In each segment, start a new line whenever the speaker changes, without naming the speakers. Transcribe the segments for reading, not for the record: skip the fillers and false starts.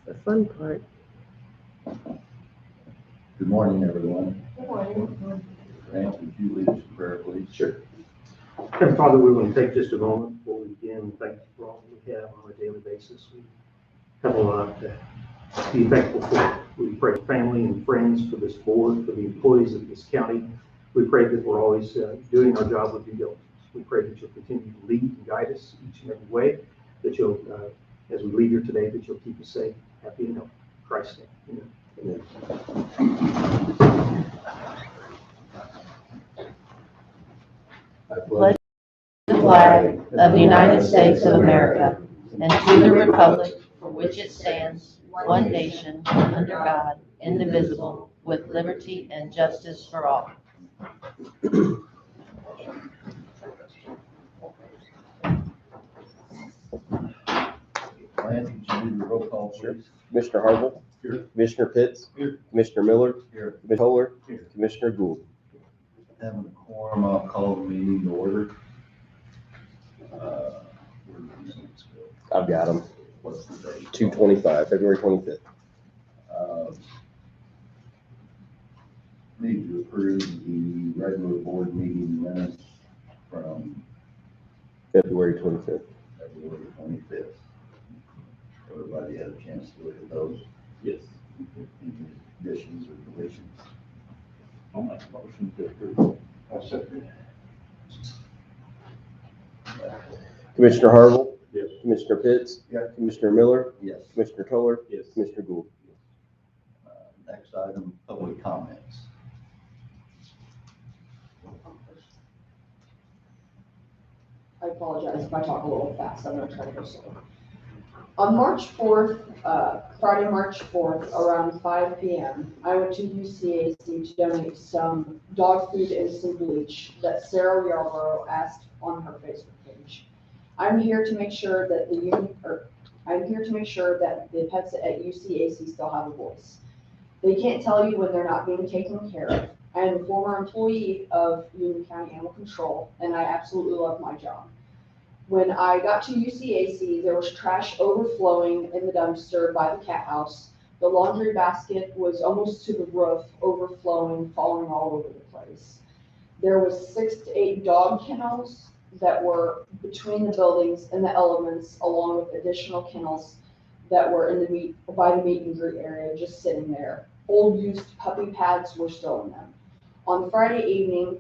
the fun part.
Good morning, everyone.
Good morning.
Grant, would you lead us in prayer, please?
Sure. Heavenly Father, we want to take just a moment before we begin and thank you for all that we have on a daily basis. We have a lot to be thankful for. We pray for family and friends, for this board, for the employees of this county. We pray that we're always doing our job with due diligence. We pray that you'll continue to lead and guide us each and every way, that you'll, as we leave here today, that you'll keep us safe, happy, and healthy. In Christ's name, amen.
I pledge
The flag of the United States of America and to the republic for which it stands, one nation, under God, indivisible, with liberty and justice for all.
Lance, would you do the roll call, please?
Commissioner Harville.
Here.
Commissioner Pitts.
Here.
Commissioner Miller.
Here.
Commissioner Toller.
Here.
Commissioner Gould.
Having a quorum, I'll call the meeting to order. Where do these things go?
I've got them.
What's the date?
2/25, February 25th.
Need to approve the regular board meeting minutes from
February 25th.
February 25th. Everybody had a chance to look at those?
Yes.
Any additions or deletions? I'll make a motion to approve. I'll second.
Commissioner Harville.
Yes.
Commissioner Pitts.
Yeah.
Commissioner Miller.
Yes.
Commissioner Toller.
Yes.
Commissioner Gould.
Next item, public comments.
I apologize if I talk a little fast, I'm gonna try to go slow. On March 4th, Friday, March 4th, around 5 p.m., I went to UCAC to donate some dog food and some bleach that Sarah Yarborough asked on her Facebook page. I'm here to make sure that the pets at UCAC still have a voice. They can't tell you when they're not being taken care of. I am a former employee of Union County Animal Control, and I absolutely love my job. When I got to UCAC, there was trash overflowing in the dumpster by the cat house. The laundry basket was almost to the roof, overflowing, falling all over the place. There was 6 to 8 dog kennels that were between the buildings and the elements, along with additional kennels that were in by the meet and greet area, just sitting there. Old used puppy pads were still in them. On Friday evening,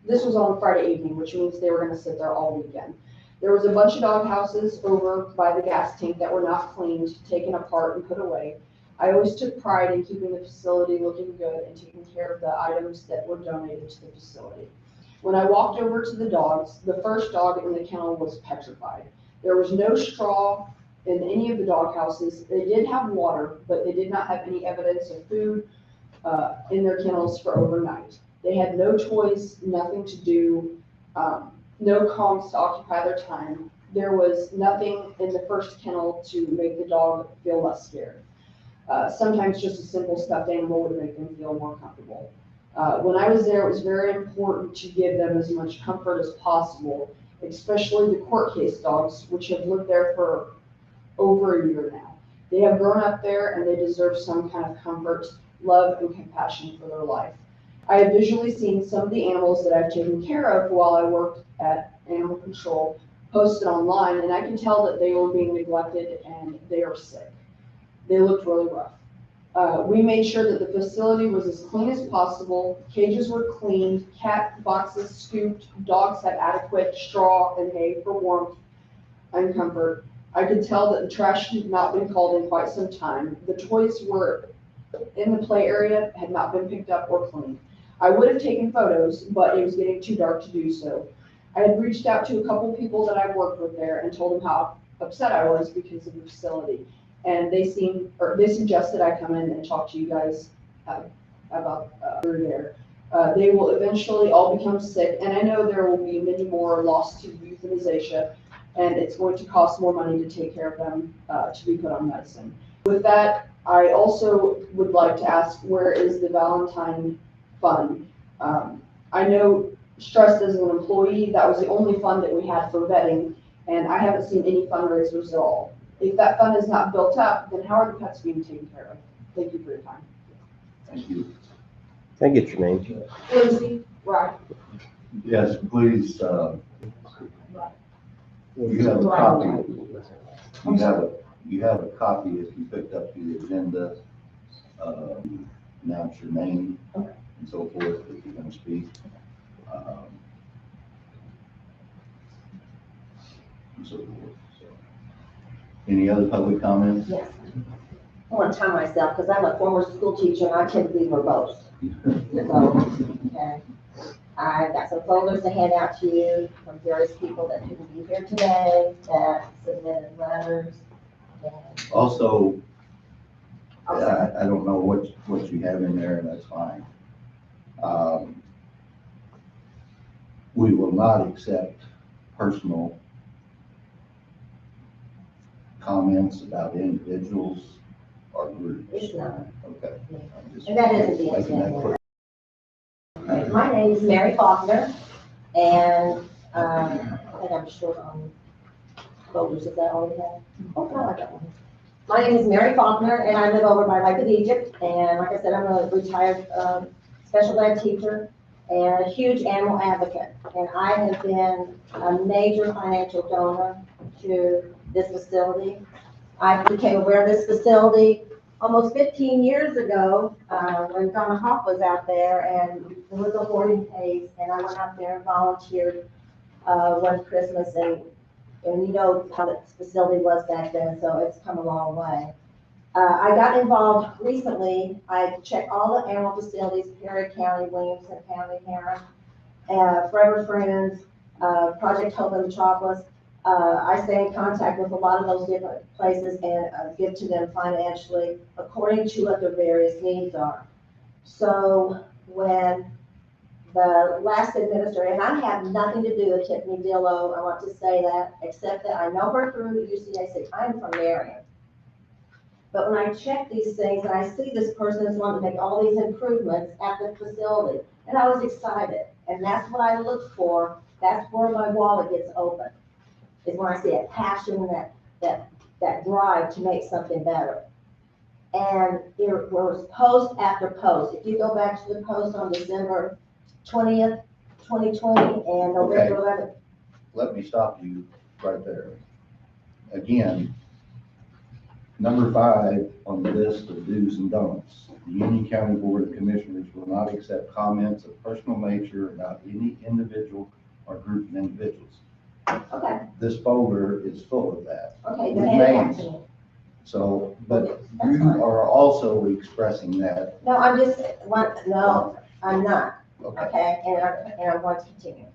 this was on Friday evening, which means they were gonna sit there all weekend. There was a bunch of dog houses over by the gas tank that were not cleaned, taken apart and put away. I always took pride in keeping the facility looking good and taking care of the items that were donated to the facility. When I walked over to the dogs, the first dog in the kennel was petrified. There was no straw in any of the dog houses. They did have water, but they did not have any evidence of food in their kennels for overnight. They had no toys, nothing to do, no combs to occupy their time. There was nothing in the first kennel to make the dog feel less scared. Sometimes just a simple stuffed animal would make them feel more comfortable. When I was there, it was very important to give them as much comfort as possible, especially the court case dogs, which have lived there for over a year now. They have grown up there and they deserve some kind of comfort, love, and compassion for their life. I have visually seen some of the animals that I've taken care of while I worked at Animal Control posted online, and I can tell that they were being neglected and they are sick. They looked really rough. We made sure that the facility was as clean as possible. Cages were cleaned, cat boxes scooped, dogs had adequate straw and hay for warmth and comfort. I could tell that the trash had not been called in quite some time. The toys were in the play area, had not been picked up or cleaned. I would have taken photos, but it was getting too dark to do so. I had reached out to a couple people that I've worked with there and told them how upset I was because of the facility. And they suggested I come in and talk to you guys about through there. They will eventually all become sick, and I know there will be many more lost to euthanasia, and it's going to cost more money to take care of them to be put on medicine. With that, I also would like to ask, where is the Valentine Fund? I know, stressed as an employee, that was the only fund that we had for vetting, and I haven't seen any fundraisers at all. If that fund is not built up, then how are the pets being taken care of? Thank you for your time.
Thank you.
Can I get your name?
Lindsay, right.
Yes, please, you have a copy. You have a copy if you picked up the agenda, announce your name and so forth, if you're gonna speak. And so forth, so. Any other public comments?
Yes. I want to time myself because I'm a former school teacher and I typically verbose. So, okay. I've got some folders to hand out to you from various people that couldn't be here today, that submitted letters. And
Also,
I'll send-
I don't know what you have in there, and that's fine. We will not accept personal comments about individuals or groups.
It's not.
Okay. I'm just
And that isn't the
making that
intent.
clear.
My name is Mary Faulkner, and I think I'm short on folders. Is that all we have? Oh, no, I got one. My name is Mary Faulkner, and I live over by Lake of Egypt. And like I said, I'm a retired special ed teacher and a huge animal advocate. And I have been a major financial donor to this facility. I became aware of this facility almost 15 years ago, when Donna Hoff was out there and there was a hoarding case, and I went out there and volunteered, one Christmas, and you know how the facility was back then, so it's come a long way. I got involved recently. I checked all the animal facilities, Perry County, Williamson County, Heron, Forever Friends, Project Hope and Metropolis. I stay in contact with a lot of those different places and give to them financially according to what their various needs are. So when the last administrator, and I have nothing to do with Tiffany Dillo, I want to say that, except that I know her through UCAC. I'm from Marion. But when I check these things and I see this person is wanting to make all these improvements at the facility, and I was excited. And that's what I look for. That's where my wallet gets open, is when I see that passion, that drive to make something better. And there was post after post. If you go back to the post on December 20th, 2020 and November 11th.
Let me stop you right there. Again, number 5 on the list of do's and don'ts. The Union County Board of Commissioners will not accept comments of personal nature about any individual or group of individuals.
Okay,
This folder is full of that.
okay,
With
then hand it back
names.
to me.
So,
Okay,
but
that's
you
fine.
are also expressing that.
No, I'm just, no, I'm not.
Okay.
Okay, and I'm going to continue.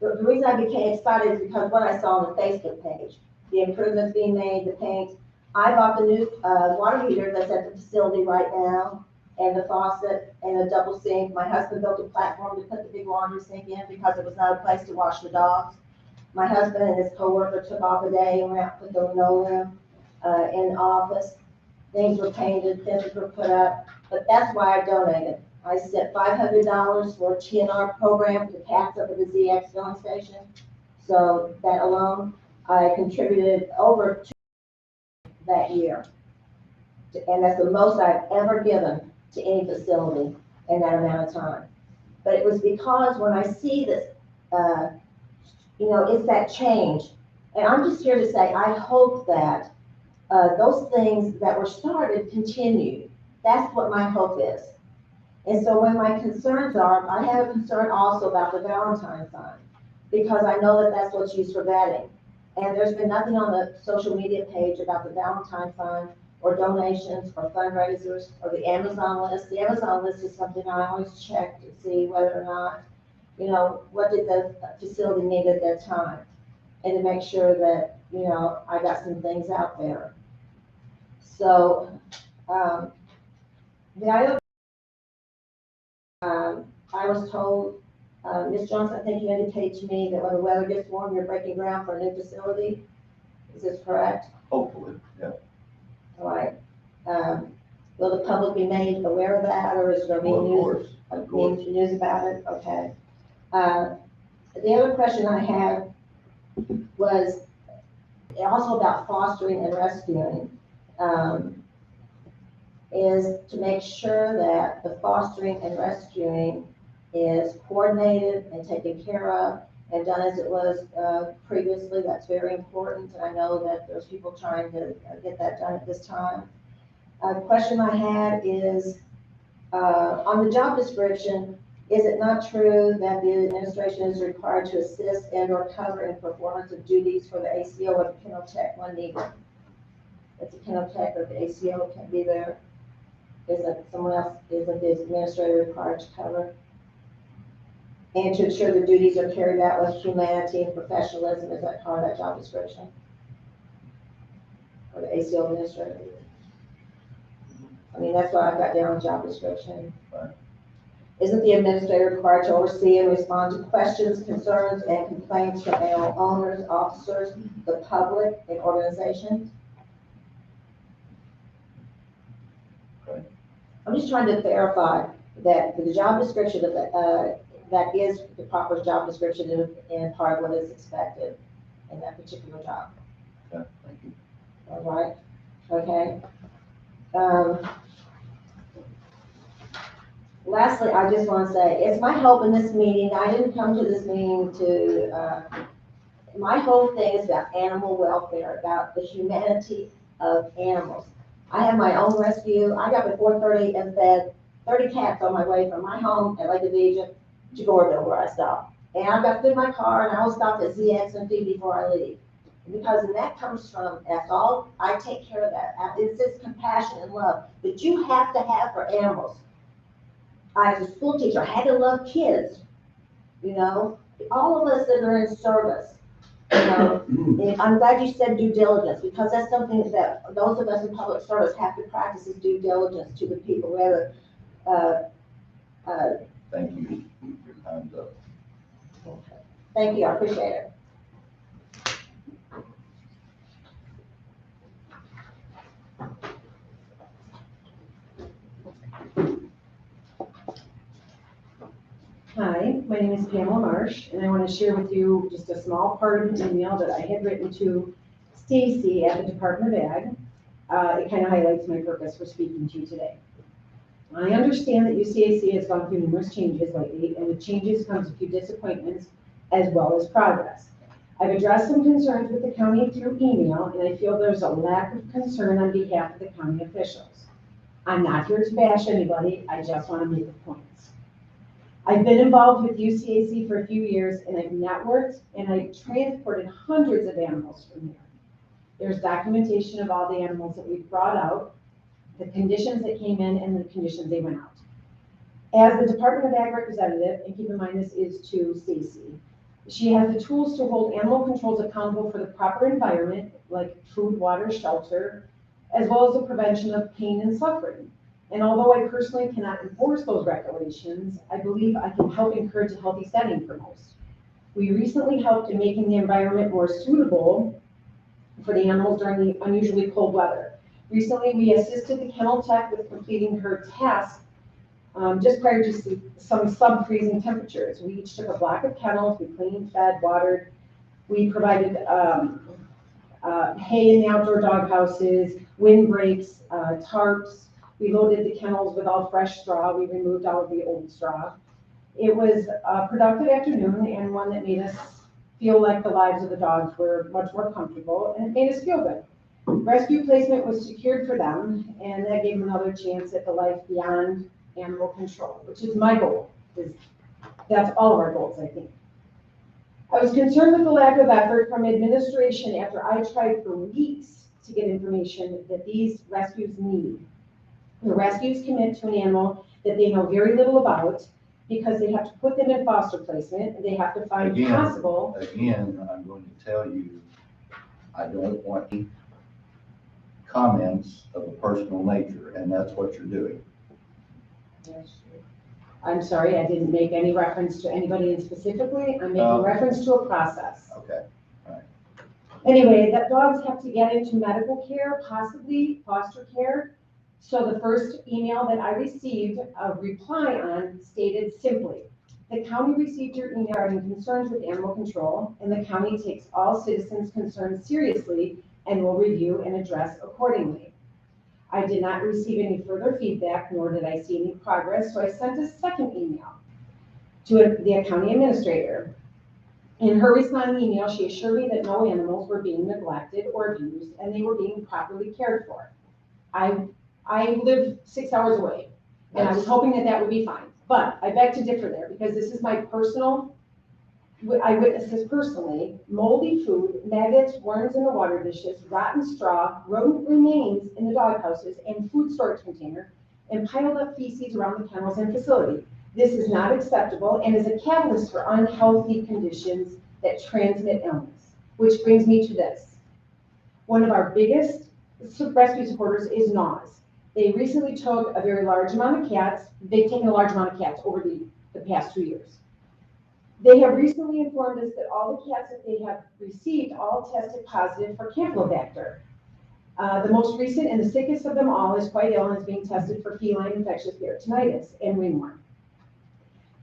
The reason I became excited is because what I saw on the Facebook page, the improvements being made, the paint. I bought the new water heater that's at the facility right now, and the faucet and a double sink. My husband built a platform to put the big laundry sink in because it was not a place to wash the dogs. My husband and his coworker took off a day and went out and put the linoleum in the office. Things were painted, fences were put up, but that's why I donated. I sent $500 for a TNR program to cats up at the ZX filling station. So that alone, I contributed over to that year. And that's the most I've ever given to any facility in that amount of time. But it was because when I see this, it's that change. And I'm just here to say, I hope that those things that were started continue. That's what my hope is. And so when my concerns are, I have a concern also about the Valentine Fund, because I know that that's what's used for vetting. And there's been nothing on the social media page about the Valentine Fund or donations or fundraisers or the Amazon list. The Amazon list is something I always check to see whether or not, what did the facility need at that time, and to make sure that, I got some things out there. So, the other, I was told, Ms. Johnson, I think you indicated to me that when the weather gets warm, you're breaking ground for a new facility. Is this correct?
Hopefully, yeah.
All right. Will the public be made aware of that, or is there
Well,
being news about it? Okay. The other question I had was, also about fostering and rescuing, is to make sure that the fostering and rescuing is coordinated and taken care of and done as it was previously. That's very important, and I know that there's people trying to get that done at this time. A question I had is, on the job description, is it not true that the administration is required to assist and or cover in performance of duties for the ACO or the kennel tech when needed? If the kennel tech or the ACO can be there, is that someone else, isn't the administrator required to cover? And to ensure the duties are carried out with humanity and professionalism, is that part of that job description? Or the ACO administrator? I mean, that's what I've got down in job description.
Right.
Isn't the administrator required to oversee and respond to questions, concerns, and complaints from animal owners, officers, the public, and organizations?
Okay.
I'm just trying to verify that the job description of that is the proper job description and part of what is expected in that particular job.
Okay, thank you.
All right, okay. Lastly, I just want to say, it's my hope in this meeting, I didn't come to this meeting to, my whole thing is about animal welfare, about the humanity of animals. I have my own rescue. I got before 30 and fed 30 cats on my way from my home at Lake Evigia to Goreville, where I stopped. And I've got food in my car, and I will stop at ZX and feed before I leave. Because that comes from, that's all, I take care of that. It's this compassion and love that you have to have for animals. I was a school teacher, I had to love kids, you know, all of us that are in service, you know. And I'm glad you said due diligence, because that's something that those of us in public service have to practice, is due diligence to the people, whether,
Thank you. Your time's up.
thank you, I appreciate it.
Hi, my name is Pamela Marsh, and I want to share with you just a small part of an email that I had written to Stacy at the Department of Ag. It kind of highlights my purpose for speaking to you today. I understand that UCAC has gone through numerous changes lately, and with changes comes a few disappointments as well as progress. I've addressed some concerns with the county through email, and I feel there's a lack of concern on behalf of the county officials. I'm not here to bash anybody, I just want to make the points. I've been involved with UCAC for a few years, and I've networked and I've transported hundreds of animals from here. There's documentation of all the animals that we've brought out, the conditions that came in and the conditions they went out. As the Department of Ag representative, and keep in mind this is to Stacy, she has the tools to hold animal controls accountable for the proper environment, like food, water, shelter, as well as the prevention of pain and suffering. And although I personally cannot enforce those regulations, I believe I can help encourage a healthy setting for most. We recently helped in making the environment more suitable for the animals during the unusually cold weather. Recently, we assisted the kennel tech with completing her task just prior to some sub-freezing temperatures. We each took a block of kennels, we cleaned, fed, watered. We provided hay in the outdoor dog houses, windbreaks, tarps. We loaded the kennels with all fresh straw. We removed all of the old straw. It was a productive afternoon and one that made us feel like the lives of the dogs were much more comfortable, and it made us feel good. Rescue placement was secured for them, and that gave them another chance at the life beyond animal control, which is my goal. That's all of our goals, I think. I was concerned with the lack of effort from administration after I tried for weeks to get information that these rescues need. The rescues commit to an animal that they know very little about because they have to put them in foster placement, and they have to find possible.
Again, I'm going to tell you, I don't want any comments of a personal nature, and that's what you're doing.
I'm sorry, I didn't make any reference to anybody in specifically. I'm making reference to a process.
Okay, all right.
Anyway, that dogs have to get into medical care, possibly foster care. So the first email that I received a reply on stated simply, The county received your email regarding concerns with animal control, and the county takes all citizens' concerns seriously and will review and address accordingly. I did not receive any further feedback, nor did I see any progress, so I sent a second email to the county administrator. In her responding email, she assured me that no animals were being neglected or abused, and they were being properly cared for. I live 6 hours away, and I was hoping that that would be fine. But I beg to differ there, because this is my personal, I witnessed this personally: moldy food, maggots, worms in the water dishes, rotten straw, rodent remains in the dog houses and food storage container, and piled up feces around the kennels and facility. This is not acceptable and is a catalyst for unhealthy conditions that transmit illness. Which brings me to this. One of our biggest rescue supporters is NAWS. They recently took a very large amount of cats. They've taken a large amount of cats over the past 2 years. They have recently informed us that all the cats that they have received all tested positive for Campylobacter. The most recent and the sickest of them all is quite ill and is being tested for feline infectious peritonitis and ringworm.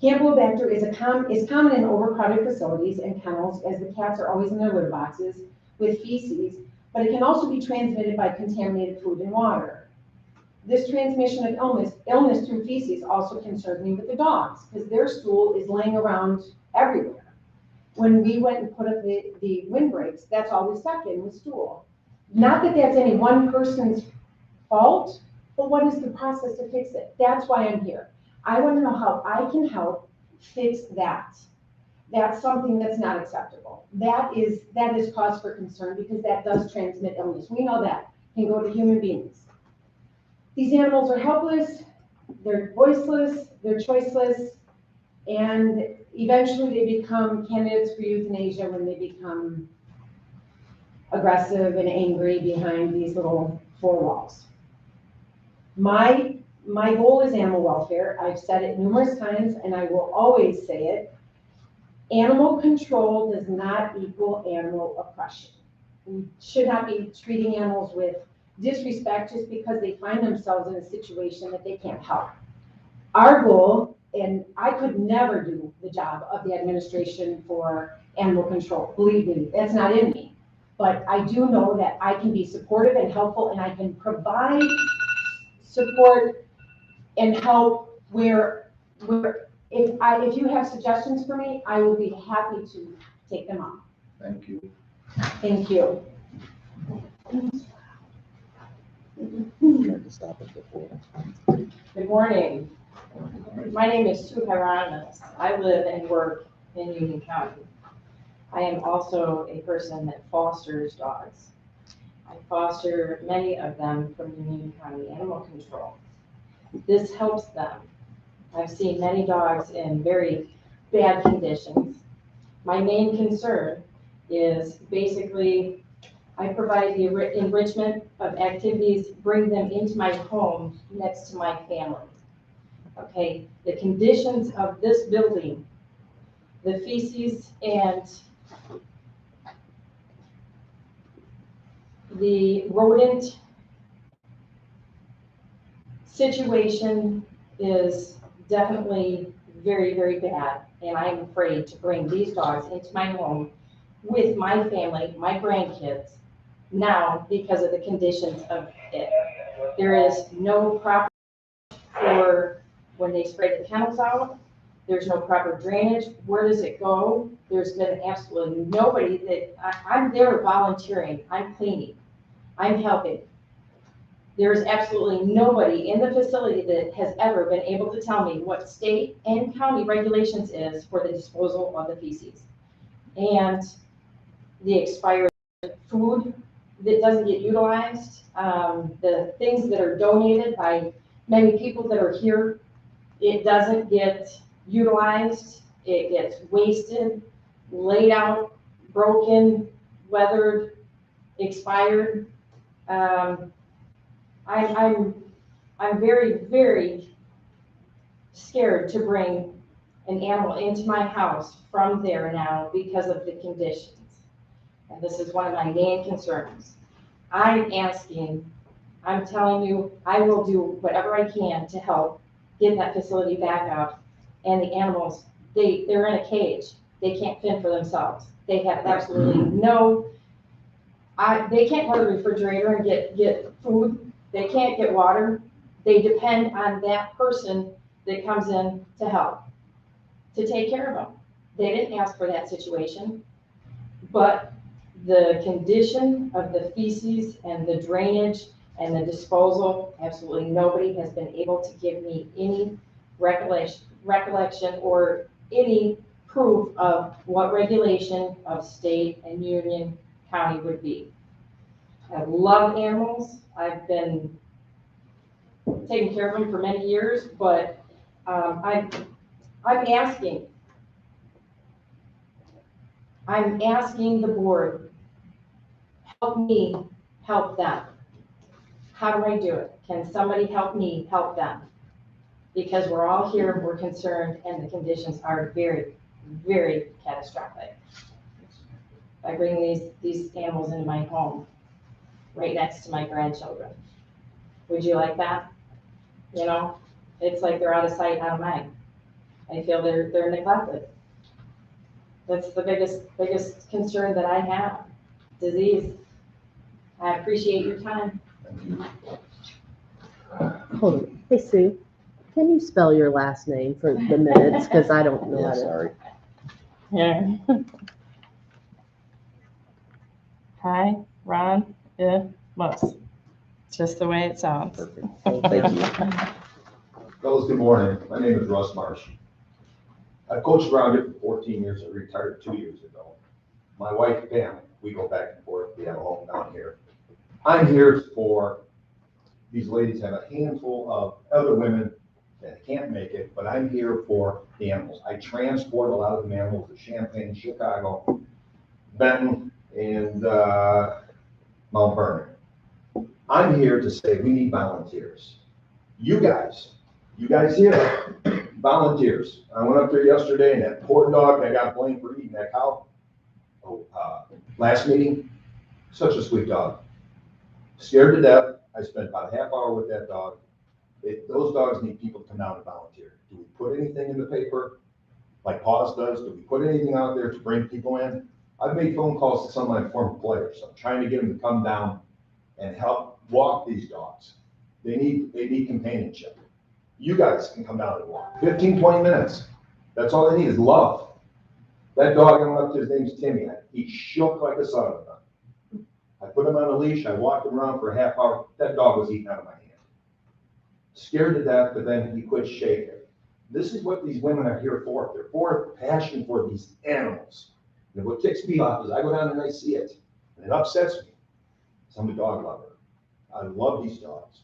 Campylobacter is common in overcrowded facilities and kennels, as the cats are always in their litter boxes with feces, but it can also be transmitted by contaminated food and water. This transmission of illness through feces also concerns me with the dogs, because their stool is laying around everywhere. When we went and put up the windbreaks, that's all we stuck in was stool. Not that that's any one person's fault, but what is the process to fix it? That's why I'm here. I want to know how I can help fix that. That's something that's not acceptable. That is cause for concern, because that does transmit illness. We know that can go to human beings. These animals are helpless, they're voiceless, they're choiceless, and eventually they become candidates for euthanasia when they become aggressive and angry behind these little four walls. My goal is animal welfare. I've said it numerous times, and I will always say it. Animal control does not equal animal oppression. We should not be treating animals with disrespect just because they find themselves in a situation that they can't help. Our goal, and I could never do the job of the administration for animal control, believe me, that's not in me. But I do know that I can be supportive and helpful, and I can provide support and help where if you have suggestions for me, I will be happy to take them on.
Thank you.
Thank you.
Good morning. My name is Sue Hieronymus. I live and work in Union County. I am also a person that fosters dogs. I foster many of them from Union County Animal Control. This helps them. I've seen many dogs in very bad conditions. My main concern is basically I provide the enrichment of activities, bring them into my home next to my family. Okay, the conditions of this building, the feces and the rodent situation is definitely very, very bad. And I'm afraid to bring these dogs into my home with my family, my grandkids, now because of the conditions of it. There is no proper for when they spray the kennels out. There's no proper drainage. Where does it go? There's been absolutely nobody that, I'm there volunteering, I'm cleaning, I'm helping. There's absolutely nobody in the facility that has ever been able to tell me what state and county regulations is for the disposal of the feces. And the expired food that doesn't get utilized, the things that are donated by many people that are here, it doesn't get utilized, it gets wasted, laid out, broken, weathered, expired. I'm very, very scared to bring an animal into my house from there now because of the conditions. And this is one of my main concerns. I'm telling you, I will do whatever I can to help get that facility back up and the animals they're in a cage. They can't fend for themselves. They have absolutely no, they can't go to the refrigerator and get food. They can't get water. They depend on that person that comes in to help, to take care of them. They didn't ask for that situation, but the condition of the feces and the drainage and the disposal, absolutely nobody has been able to give me any recollection or any proof of what regulation of state and Union County would be. I love animals. I've been taking care of them for many years, but I'm asking the board, help me help them. How do I do it? Can somebody help me help them? Because we're all here, we're concerned, and the conditions are very, very catastrophic. I bring these animals into my home, right next to my grandchildren. Would you like that? You know, it's like they're out of sight, out of mind. I feel they're neglected. That's the biggest concern that I have, disease. I appreciate your time.
Hold on. Hey, Sue, can you spell your last name for the minutes? Because I don't know
Yeah,
how to.
sorry.
Yeah. Hi, Ron, Muss. Just the way it sounds.
Perfect. Thank you.
Fellas, good morning. My name is Russ Marsh. I've coached around here for 14 years. I retired 2 years ago. My wife, Pam, we go back and forth. We have a home down here. I'm here for, these ladies have a handful of other women that can't make it, but I'm here for the animals. I transport a lot of the animals to Champaign, Chicago, Benton, and Mount Vernon. I'm here to say we need volunteers. You guys here, volunteers. I went up there yesterday and that poor dog that got blamed for eating that cow, last meeting, such a sweet dog. Scared to death. I spent about a half hour with that dog. Those dogs need people to come down and volunteer. Do we put anything in the paper like Paws does? Do we put anything out there to bring people in? I've made phone calls to some of my former players. I'm trying to get them to come down and help walk these dogs. They need companionship. You guys can come down and walk. 15, 20 minutes. That's all they need is love. That dog, I went up to, his name's Timmy. He shook like a son of a gun. I put him on a leash. I walked him around for a half hour. That dog was eating out of my hand. Scared to death, but then he quit shaking. This is what these women are here for. They're for passion for these animals. And what ticks me off is I go down and I see it, and it upsets me. So I'm a dog lover. I love these dogs.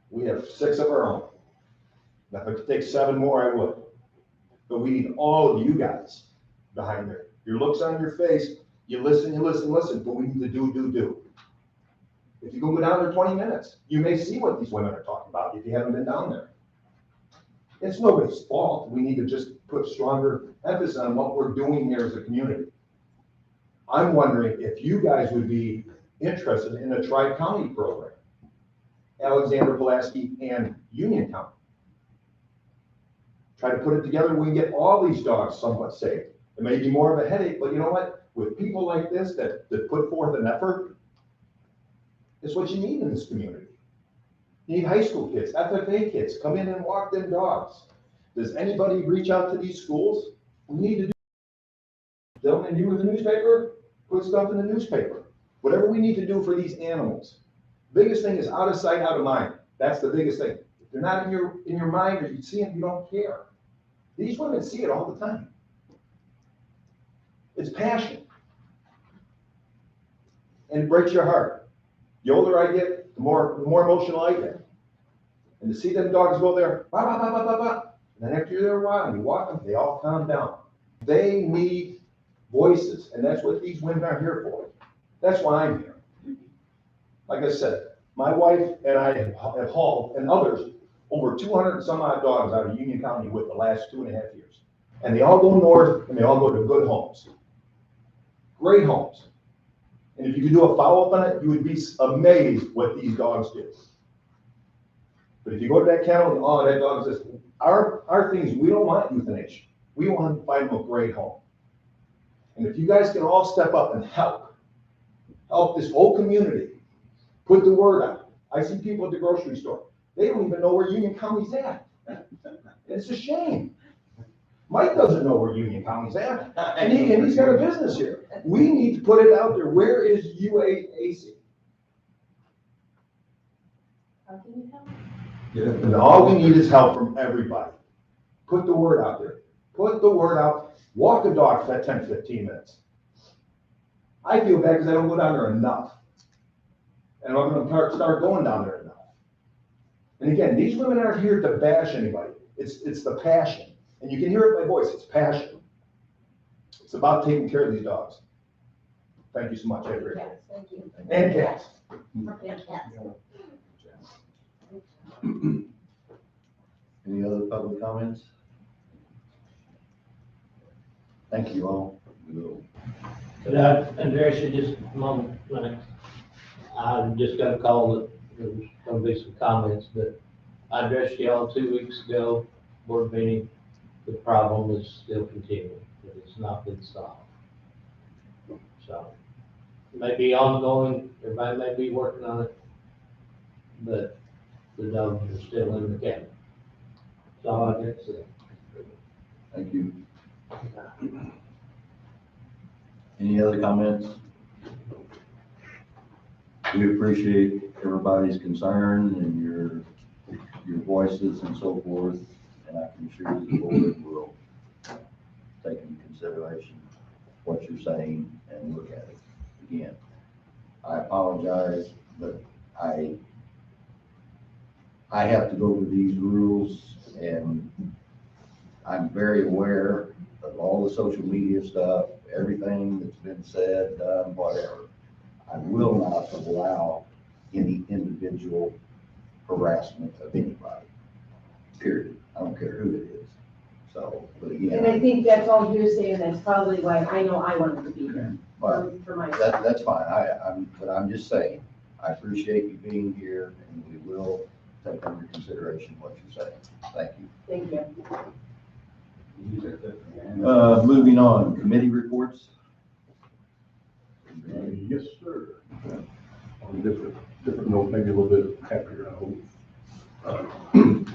We have 6 of our own. If I could take 7 more, I would. But we need all of you guys behind there. Your looks on your face, you listen, but we need to do. If you can go down there 20 minutes, you may see what these women are talking about if you haven't been down there. It's nobody's fault. We need to just put stronger emphasis on what we're doing here as a community. I'm wondering if you guys would be interested in a tri-county program, Alexander, Pulaski, and Union County. Try to put it together, we can get all these dogs somewhat safe. It may be more of a headache, but you know what? With people like this that put forth an effort, it's what you need in this community. You need high school kids, FFA kids, come in and walk them dogs. Does anybody reach out to these schools? We need to do. Gentlemen, you with the newspaper, put stuff in the newspaper. Whatever we need to do for these animals. Biggest thing is out of sight, out of mind. That's the biggest thing. If they're not in your mind or you see them, you don't care. These women see it all the time. It's passion. And it breaks your heart. The older I get, the more emotional I get. And to see them dogs go there, bah, bah, bah, bah, bah, bah. And then after you're there a while and you walk them, they all calm down. They need voices, and that's what these women are here for. That's why I'm here. Like I said, my wife and I have hauled, and others, over 200 and some odd dogs out of Union County with the last 2.5 years. And they all go north, and they all go to good homes. Great homes. And if you could do a follow-up on it, you would be amazed what these dogs do. But if you go to that kennel and, oh, that dog says, our thing is we don't want euthanasia. We want to find them a great home. And if you guys can all step up and help this whole community, put the word out. I see people at the grocery store, they don't even know where Union County's at. It's a shame. Mike doesn't know where Union County's at, and he's got a business here. We need to put it out there. Where is UAAC?
How can you help?
And all we need is help from everybody. Put the word out there. Put the word out. Walk the dog for that 10, 15 minutes. I feel bad because I don't go down there enough. And I'm going to start going down there enough. And again, these women aren't here to bash anybody. It's the passion. And you can hear it in my voice. It's passion. It's about taking care of these dogs. Thank you so much. I appreciate it.
Thank you.
And cats.
And cats.
Any other public comments? Thank you all. We will.
Could I address you just a moment, Lennox? I just got a call that there was gonna be some comments, but I addressed y'all 2 weeks ago, board meeting. The problem is still continuing, but it's not been solved. So, it may be ongoing, everybody may be working on it, but the dogs are still in the cabin. That's all I got to say.
Thank you. Any other comments? We appreciate everybody's concern and your voices and so forth, and I can assure you the board will take into consideration what you're saying and look at it. Again, I apologize, but I have to go to these rules, and I'm very aware of all the social media stuff, everything that's been said, done, whatever. I will not allow any individual harassment of anybody, period. I don't care who it is. So, but
And I
again,
think that's all you're saying, that's probably why I know I wanted to be here,
but
for my.
that's fine. But I'm just saying, I appreciate you being here, and we will take under consideration what you're saying. Thank you.
Thank you.
Moving on, committee reports.
Yes, sir. On a different note, maybe a little bit happier, I hope.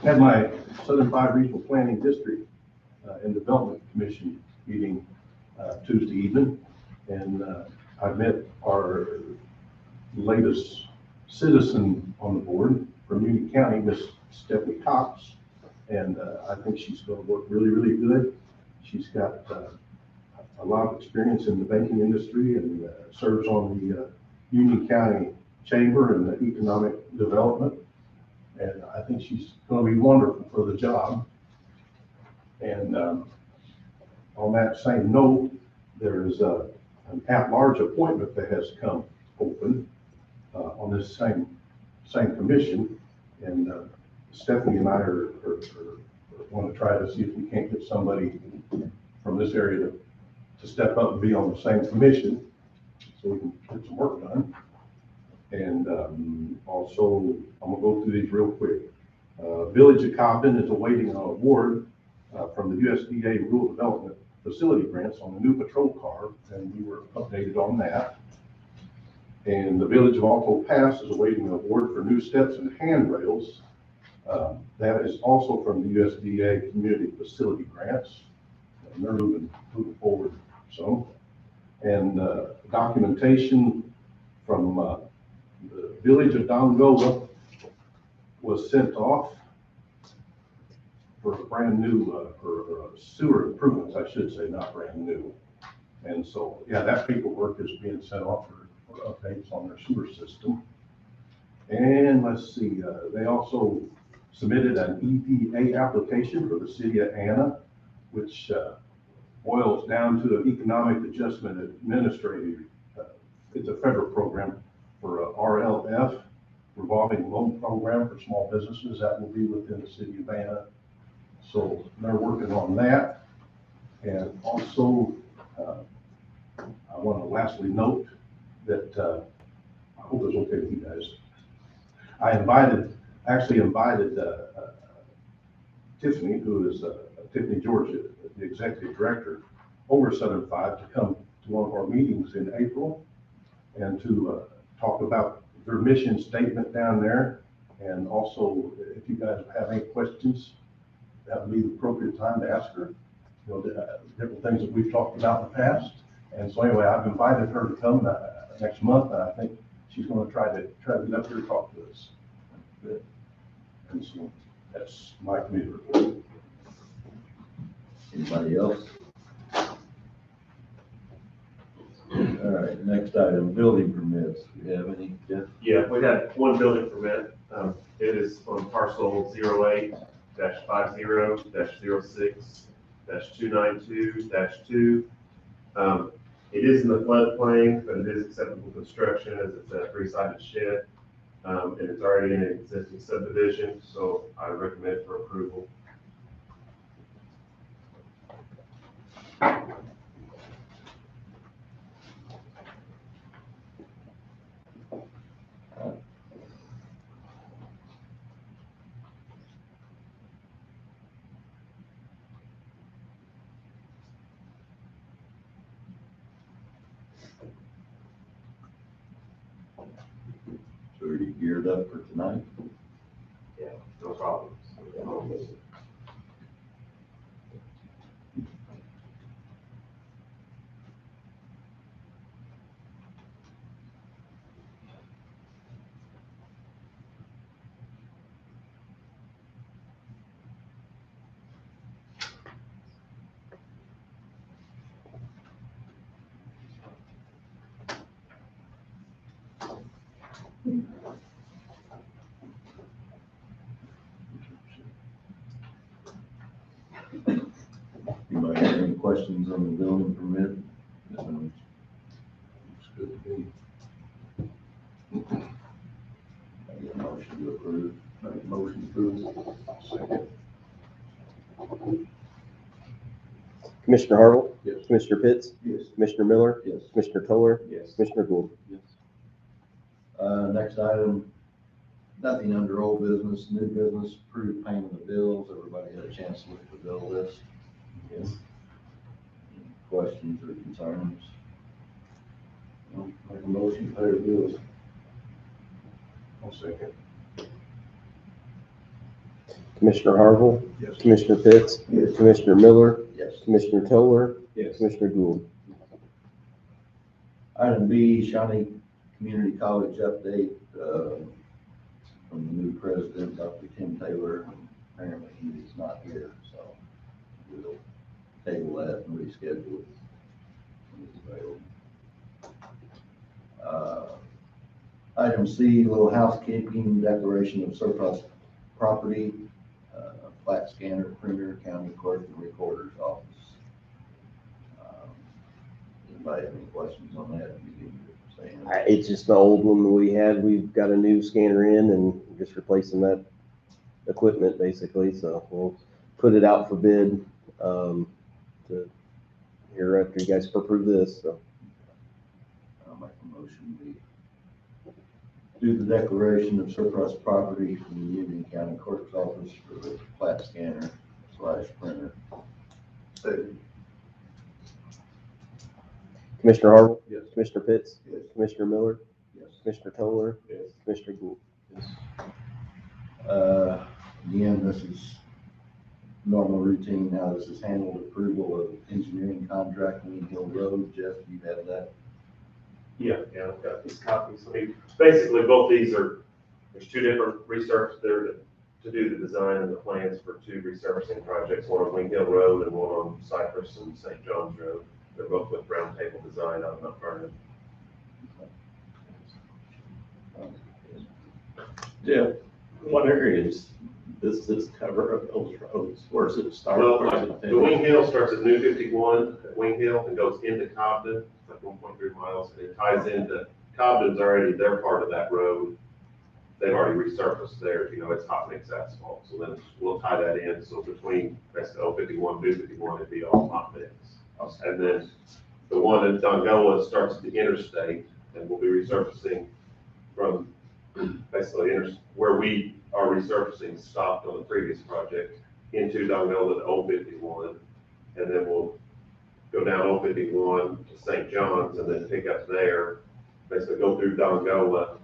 Had my Southern 5 Regional Planning District and Development Commission meeting Tuesday evening, and I met our latest citizen on the board from Union County, Miss Stephanie Cox, and I think she's going to work really, really good. She's got a lot of experience in the banking industry and serves on the Union County Chamber and the Economic Development. And I think she's going to be wonderful for the job. And on that same note, there's an at-large appointment that has come open on this same commission. And Stephanie and I want to try to see if we can't get somebody from this area to step up and be on the same commission so we can get some work done. And also, I'm gonna go through these real quick. Village of Coppin is awaiting an award from the USDA Rural Development Facility grants on the new patrol car, and we were updated on that. And the Village of Alto Pass is awaiting an award for new steps and handrails. That is also from the USDA Community Facility Grants. And they're moving forward some. And documentation from the Village of Dongola was sent off for brand new, for sewer improvements, I should say, not brand new. And so, yeah, that paperwork is being sent off for updates on their sewer system. And let's see, they also submitted an EPA application for the city of Anna, which boils down to an Economic Adjustment Administrative. It's a federal program for RLF, revolving loan program for small businesses that will be within the city of Anna. So they're working on that. And also, I want to lastly note that I hope it's okay with you guys. I actually invited Tiffany, who is a Tiffany George, the executive director over Southern Five, to come to one of our meetings in April and to talk about their mission statement down there. And also, if you guys have any questions, that would be the appropriate time to ask her, you know, the different things that we've talked about in the past. And so anyway, I've invited her to come next month, and I think she's going to try to get up here and talk to us. And so that's my committee report.
Anybody else? All right, next item, building permits. Do you have any, Jeff?
Yeah, we got one building permit. It is on parcel 08-50-06-292-2. It is in the floodplain, but it is acceptable construction as it's a three-sided shed. And it's already in an existing subdivision, so I recommend for approval.
So are you geared up for tonight?
Yeah, no problems.
Anybody have any questions on the building permit? Looks good to me. I get a motion to approve. Make a motion to approve. Second.
Commissioner Harville?
Yes.
Commissioner Pitts?
Yes.
Commissioner Miller?
Yes.
Commissioner Toller?
Yes.
Commissioner Gould?
Yes. Next item, nothing under old business, new business, approved payment of bills. Everybody had a chance to look at the bill list.
Yes.
Any questions or concerns?
Make a motion to pay the bills. I'll second.
Commissioner Harville?
Yes.
Commissioner Pitts?
Yes.
Commissioner Miller?
Yes.
Commissioner Toller?
Yes.
Commissioner Gould?
Item B, Shawnee Community College update, from the new president, Dr. Tim Taylor. Apparently he is not here, so we'll table that and reschedule it when he's available. Item C, little housekeeping, declaration of surplus property, plat scanner, printer, county clerk, and recorder's office. Anybody have any questions on that? You can say anything.
It's just the old one we had. We've got a new scanner in and just replacing that equipment basically. So we'll put it out for bid, to here after you guys approve this. So
I'll make a motion, we do the declaration of surplus property from the Union County Clerk's office for the plat scanner / printer. Second.
Commissioner Harville?
Yes.
Commissioner Pitts?
Yes.
Commissioner Miller?
Yes.
Commissioner Toller?
Yes.
Commissioner Gould?
Again, this is normal routine, how this is handled, approval of engineering contract, Wing Hill Road. Jeff, you have that?
Yeah, I've got these copies. I mean, basically, both these are, there's two different resurface there to do the design and the plans for two resurfacing projects, one on Wing Hill Road and one on Cypress and St. John's Road. They're both with Brown Table Design out of Mount Vernon.
Yeah, what areas does this cover of those roads? Where does it start?
Well,
Where does
like,
it
the
finish?
Wing Hill starts at New 51 at Wing Hill and goes into Cobden, it's like 1.3 miles, and it ties into, Cobden's already, they're part of that road. They've already resurfaced there, you know, it's hot mix asphalt, so then we'll tie that in, so between, that's the 051, New 51, it'd be all hot mix. And then the one in Dongola starts at the interstate, and we'll be resurfacing from basically where we are resurfacing stopped on the previous project into Dongola to Old 51, and then we'll go down Old 51 to St. John's, and then pick up there, basically go through Dongola,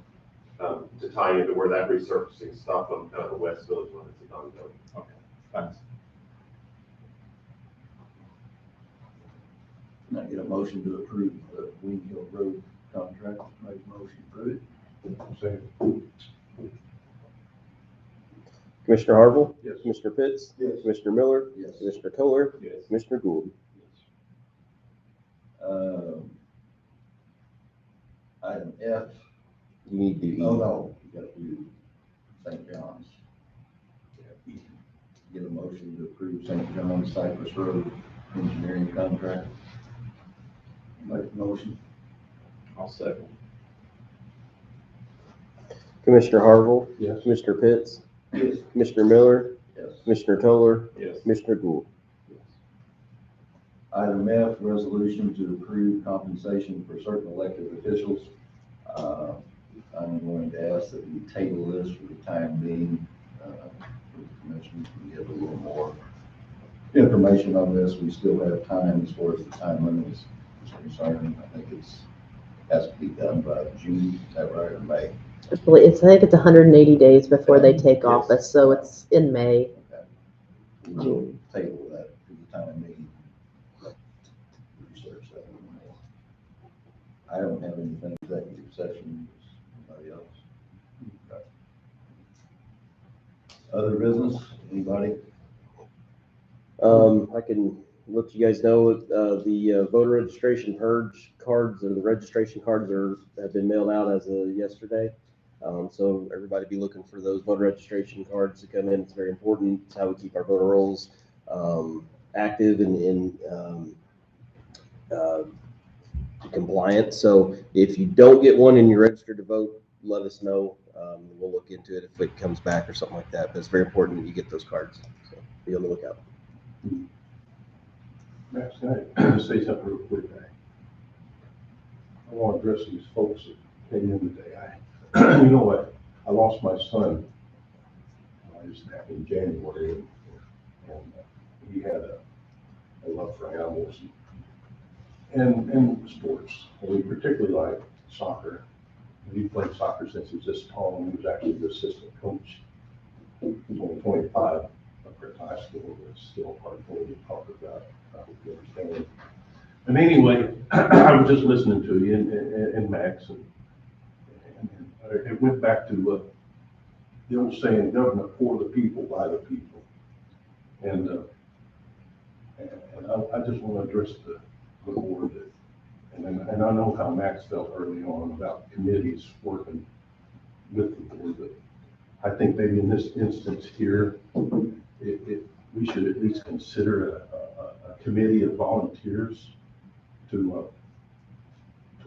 to tie into where that resurfacing stopped on kind of the west village limits of Dongola.
Okay, thanks.
Can I get a motion to approve the Wing Hill Road contract?
Make motion approved. Second.
Commissioner Harville?
Yes.
Commissioner Pitts?
Yes.
Commissioner Miller?
Yes.
Commissioner Toller?
Yes.
Commissioner Gould?
Item F,
You need to do E.
oh no, you gotta do St. John's. Get a motion to approve St. John's Cypress Road engineering contract. Make the motion.
I'll second.
Commissioner Harville?
Yes.
Commissioner Pitts?
Yes.
Commissioner Miller?
Yes.
Commissioner Toller?
Yes.
Commissioner Gould?
Item F, resolution to approve compensation for certain elected officials. I'm going to ask that we table this for the time being. The commission can get a little more information on this. We still have time as far as the time limits is concerned. I think has to be done by June, is that right, or May?
I think it's 180 days before they take office, so it's in May.
Okay. We'll table that for the time being. Research that. I don't have anything executive session. Anybody else? Okay. Other business, anybody?
I can let you guys know, the voter registration purge cards, or the registration cards have been mailed out as of yesterday. So everybody be looking for those voter registration cards to come in. It's very important. It's how we keep our voter rolls active and compliant. So if you don't get one and you're registered to vote, let us know. We'll look into it if it comes back or something like that. But it's very important that you get those cards. So be on the lookout.
Max, can I just say something real quick? I want to address these folks that came in today. You know what? I lost my son just back in January, and he had a love for animals and sports. And we particularly like soccer. He played soccer since he was this tall, and he was actually the assistant coach. He's only 25 up at high school, but it's still hard for me to talk about. I hope you understand. And anyway, I was just listening to you and Max, and it went back to the old saying, government for the people, by the people. And I just want to address the board, and I know how Max felt early on about committees working with the board, but I think maybe in this instance here, we should at least consider a committee of volunteers to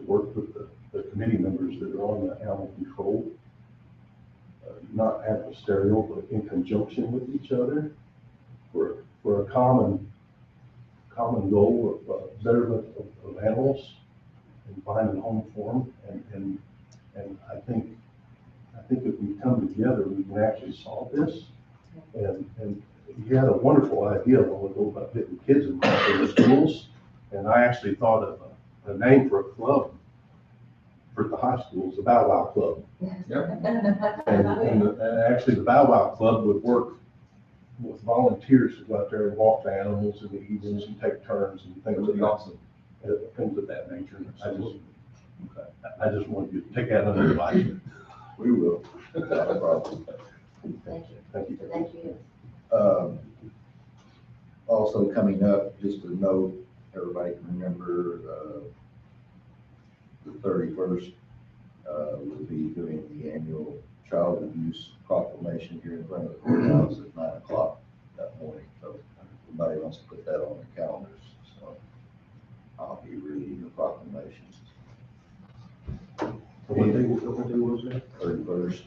work with the committee members that are on the animal control, not adversarial, but in conjunction with each other for a common goal of betterment of animals and finding a home for them. And I think if we come together, we can actually solve this. And you had a wonderful idea a while ago about getting kids involved in the schools. And I actually thought of a name for a club for the high schools, the Bow Wow Club. And actually the Bow Wow Club would work with volunteers to go out there and walk the animals in the evenings and take turns and things of that nature. I just wanted you to take that under advisement.
We will. Not a problem.
Thank you.
Thank you.
Thank you.
Also coming up, just a note, everybody can remember, the 31st, we'll be doing the annual child abuse proclamation here in front of the courthouse at 9 o'clock that morning. So if anybody wants to put that on their calendars, so I'll be reading the proclamations.
What day was that?
31st,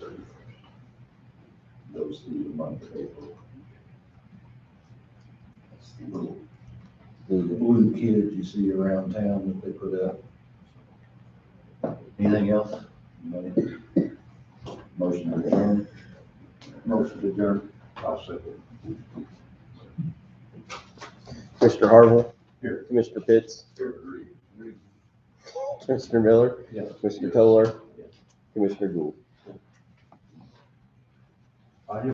goes through the month of April. That's the little blue kids you see around town that they put up. Anything else? Anybody? Motion to adjourn. Motion to adjourn.
I'll second.
Commissioner Harville,
Here.
Commissioner Pitts,
Here.
Commissioner Miller,
Yes.
Commissioner Toller,
Yes.
Commissioner Gould.